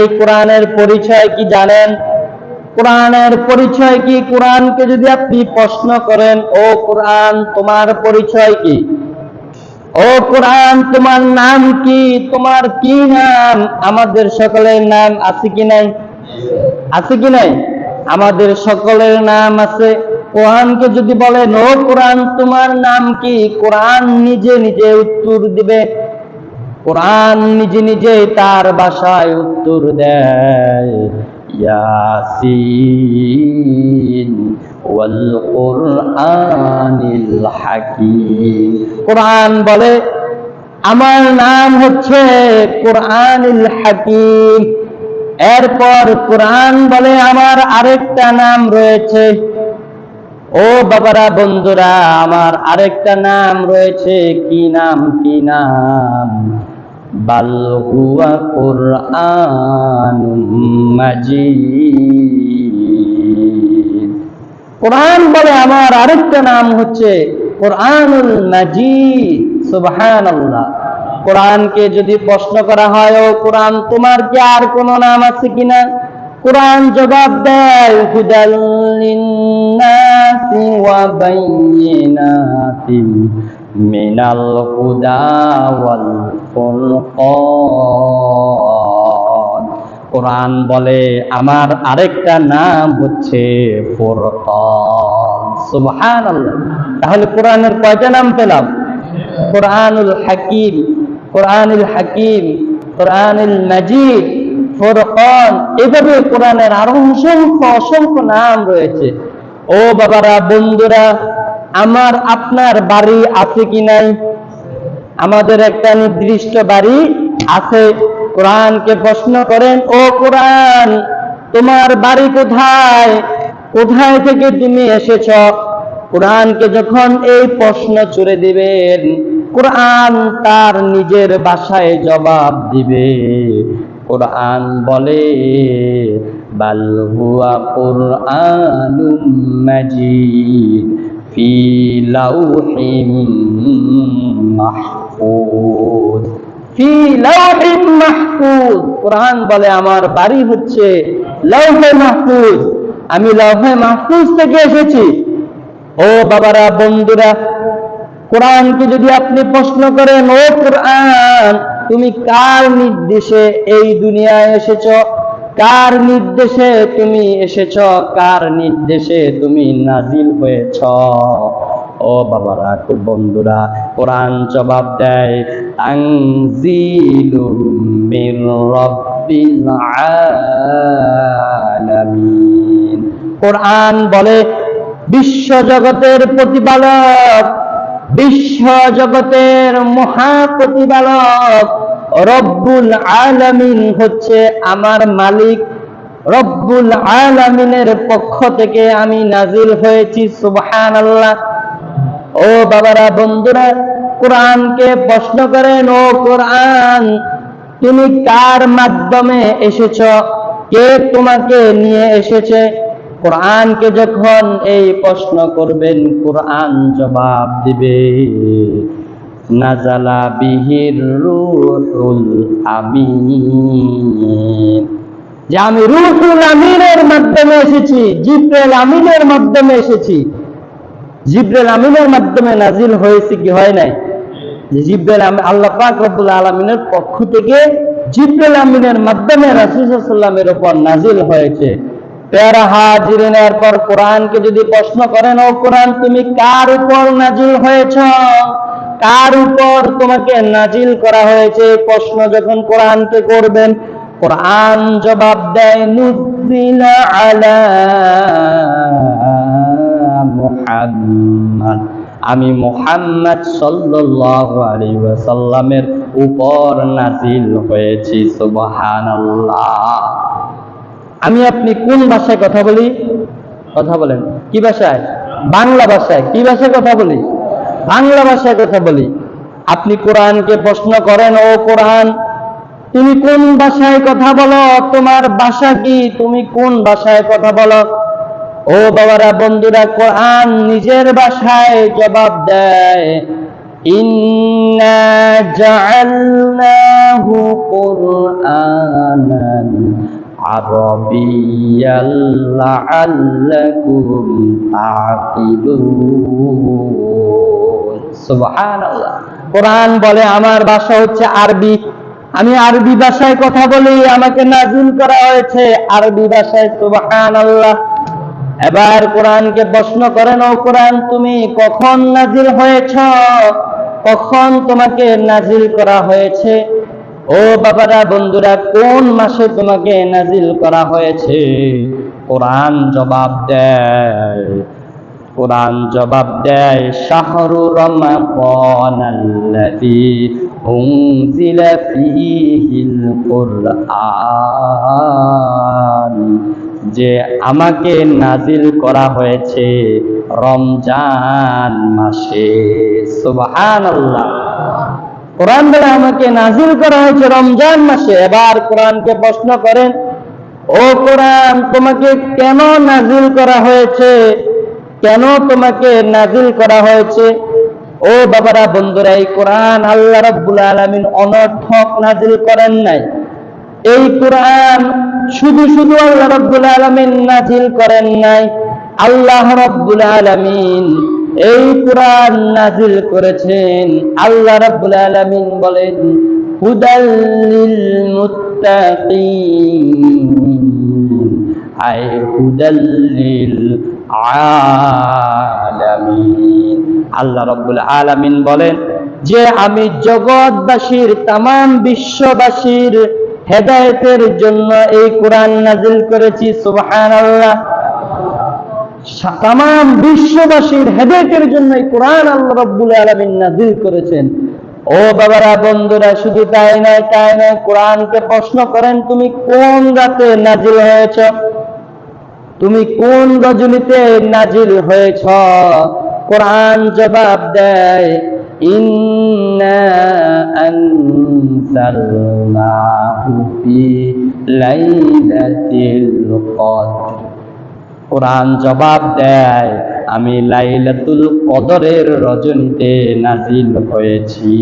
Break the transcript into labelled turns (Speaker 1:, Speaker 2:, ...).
Speaker 1: এই কোরআনের পরিচয় কি জানেন? কোরআনের পরিচয় কি? কোরআনকে যদি আপনি প্রশ্ন করেন, ও কোরআন তোমার পরিচয় কি, ও কোরআন তোমার নাম কি, তোমার কি নাম? আমাদের সকলের নাম আছে কি নাই? আছে কি নাই? আমাদের সকলের নাম আছে। কোরআনকে যদি বলেন, ও কোরআন তোমার নাম কি, কোরআন নিজে নিজে উত্তর দিবে। কোরআন নিজে নিজে তার ভাষায় উত্তর দেয়, ইয়াসিন ওয়াল কুরআনিল হাকীম। কোরআন বলে আমার নাম হচ্ছে কুরআনুল হাকীম। এরপর কোরআন বলে আমার আরেকটা নাম রয়েছে। ও বাবারা, বন্ধুরা, আমার আরেকটা নাম রয়েছে। কি নাম? কি নাম? বাল হুয়া কুরআনুম মাজিদ। কোরআন বলে আমার আরেকটা নাম হচ্ছে কুরআনুল মাজিদ। সুবহানাল্লাহ। কোরআনকে যদি প্রশ্ন করা হয়, ও কোরআন তোমার কি আর কোনো নাম আছে কিনা, কোরআন জবাব দেয়, হুদাল লিন্নাসি ওয়া বাইয়িনাতিন মিনাল হুদা ওয়াল ফুরকান। কোরআন বলে আমার আরেকটা নাম হচ্ছে ফুরকান। সুবহানাল্লাহ। তাহলে কোরআনের কয়টা নাম পেলাম? কুরআনুল হাকীম, কুরআনুল হাকীম, কুরআনুল মাজিদ, ফুরকান। এভাবে কোরআনের আরো অসংখ্য নাম রয়েছে। ও বাবারা, বন্ধুরা, আমার আপনার বাড়ি আছে কি নাই? আমাদের একটা নির্দিষ্ট বাড়ি আছে। কোরআনকে প্রশ্ন করেন, ও কোরআন তোমার বাড়ি কোথায়, কোথায় থেকে তুমি এসেছ? কোরআনকে যখন এই প্রশ্ন ছুড়ে দিবেন, কোরআন তার নিজের ভাষায় জবাব দিবে। কোরআন বলে বাল হুয়া কুরআনুম মাজিদ ফি লাউহিম মাহফুজ। ফি লাউহিম মাহফুজ। কোরআন বলে আমার বাড়ি হচ্ছে লাউহে মাহফুজ, আমি লাউহে মাহফুজ থেকে এসেছি। ও বাবারা, বন্ধুরা, কোরআনকে যদি আপনি প্রশ্ন করেন, ও কোরআন তুমি কার নির্দেশে এই দুনিয়ায় এসেছ, কার নির্দেশে তুমি এসেছ, কার নির্দেশে তুমি নাজিল হয়েছ? ও বাবারা, বন্ধুরা, কোরআন জবাব দেয়, তানজিলুম মির রাব্বিল আলামিন। কোরআন বলে বিশ্ব জগতের প্রতিপালক, বিশ্ব জগতের মহাপ্রতিপালক রব্বুল আলামিন হচ্ছে আমার মালিক। রব্বুল আলামিনের পক্ষ থেকে আমি নাজিল হয়েছি। সুবহানাল্লাহ। ও বাবারা, বন্ধুরা, কোরআনকে প্রশ্ন করেন, ও কোরআন তুমি কার মাধ্যমে এসেছ, কে তোমাকে নিয়ে এসেছে? কোরআনকে যখন এই প্রশ্ন করবেন, কোরআন জবাব দিবে, নাজালা বিহির রূহুল আমিন, যে আমি রূহুল আমিনের মাধ্যমে এসেছি, জিবরাইল আমিনের মাধ্যমে এসেছি। জিবরাইল আমিনের মাধ্যমে নাজিল হয়েছে কি হয় নাই? জিবরাইল আল্লাহ পাক রব্বুল আলামিনের পক্ষ থেকে জিবরাইল আমিনের মাধ্যমে রাসূল সাল্লাল্লাহু আলাইহি ওয়াসাল্লামের উপর নাজিল হয়েছে। প্যারা হাজিরিন, এরপর কোরআনকে যদি প্রশ্ন করেন, ও কোরআন তুমি কার উপর নাজিল হয়েছ, কার উপর তোমাকে নাজিল করা হয়েছে? প্রশ্ন যখন কোরআনকে করবেন, কোরআন জবাব দেয়, নুজিলা আলা মুহাম্মদ, আমি মুহাম্মদ সাল্লাল্লাহু আলাইহি ওয়াসাল্লামের উপর নাজিল হয়েছি। সুবহানাল্লাহ। আমি আপনি কোন ভাষায় কথা বলি? কথা বলেন। কি ভাষায়? বাংলা ভাষায়। কি ভাষায় কথা বলি? বাংলা ভাষায় কথা বলি। আপনি কোরআনকে প্রশ্ন করেন, ও কোরআন তুমি কোন ভাষায় কথা বলো, তোমার ভাষা কি, তুমি কোন ভাষায় কথা বলো? ও বাবারা, বন্ধুরা, কোরআন নিজের ভাষায় জবাব দেয়, ইন্না জাআলনাহু কুরআনান আরাবিয়্যাল লাআল্লাকুম তা'কিলুন। সুবহানাল্লাহ। কোরআন বলে আমার ভাষা হচ্ছে আরবি, আমি আরবি ভাষায় কথা বলি, আমাকে নাজিল করা হয়েছে আরবি ভাষায়। সুবহানাল্লাহ। এবার কোরআনকে প্রশ্ন করেন, ও কোরআন তুমি কখন নাজিল হয়েছ, কখন তোমাকে নাজিল করা হয়েছে? ও বাবারা, বন্ধুরা, কোন মাসে তোমাকে নাজিল করা হয়েছে? কোরআন জবাব দেয় শাহরু রমাদানাল্লাযী উনজিলা ফীহিল কুরআন, যে আমাকে নাজিল করা হয়েছে রমজান মাসে। সুবহানাল্লাহ। কোরআন বলে আমাকে নাজিল করা হয়েছে রমজান মাসে। এবার কোরআনকে প্রশ্ন করেন, ও কোরআন তোমাকে কেন নাজিল করা হয়েছে, কেন তোমাকে নাজিল করা হয়েছে? ও বাবারা, বন্ধুরা, এই কোরআন আল্লাহ রাব্বুল আলামিন অনর্থক নাজিল করেন নাই। এই কোরআন শুধু শুধু আল্লাহ রাব্বুল আলামিন নাজিল করেন নাই। আল্লাহ রাব্বুল আলামিন এই কোরআন নাজিল করেছেন, আল্লাহ রাব্বুল আলামিন বলেন হুদাল লিল মুত্তাকিন, আই হুদাল লিল আলামিন। আল্লাহ রাব্বুল আলামিন বলেন যে আমি জগৎবাসীর, তামাম বিশ্ববাসীর হেদায়েতের জন্য এই কোরআন নাজিল করেছি। সুবহানাল্লাহ। তামাম বিশ্ববাসীর হেদায়েতের জন্য এই কোরআন আল্লাহ রাব্বুল আলামিন নাজিল করেছেন। ও বাবারা, বন্ধুরা, শুধু তাই নয়, কোরআনকে প্রশ্ন করেন তুমি কোন রাতে নাজিল হয়েছ, তুমি কোন রজনীতে নাজিল হয়েছ? কোরআন জবাব দেয় ইন্না আনজালনাহু ফি লাইলাতিল কদর। কোরআন জবাব দেয় আমি লাইলাতুল কদরের রজনীতে নাজিল হয়েছি।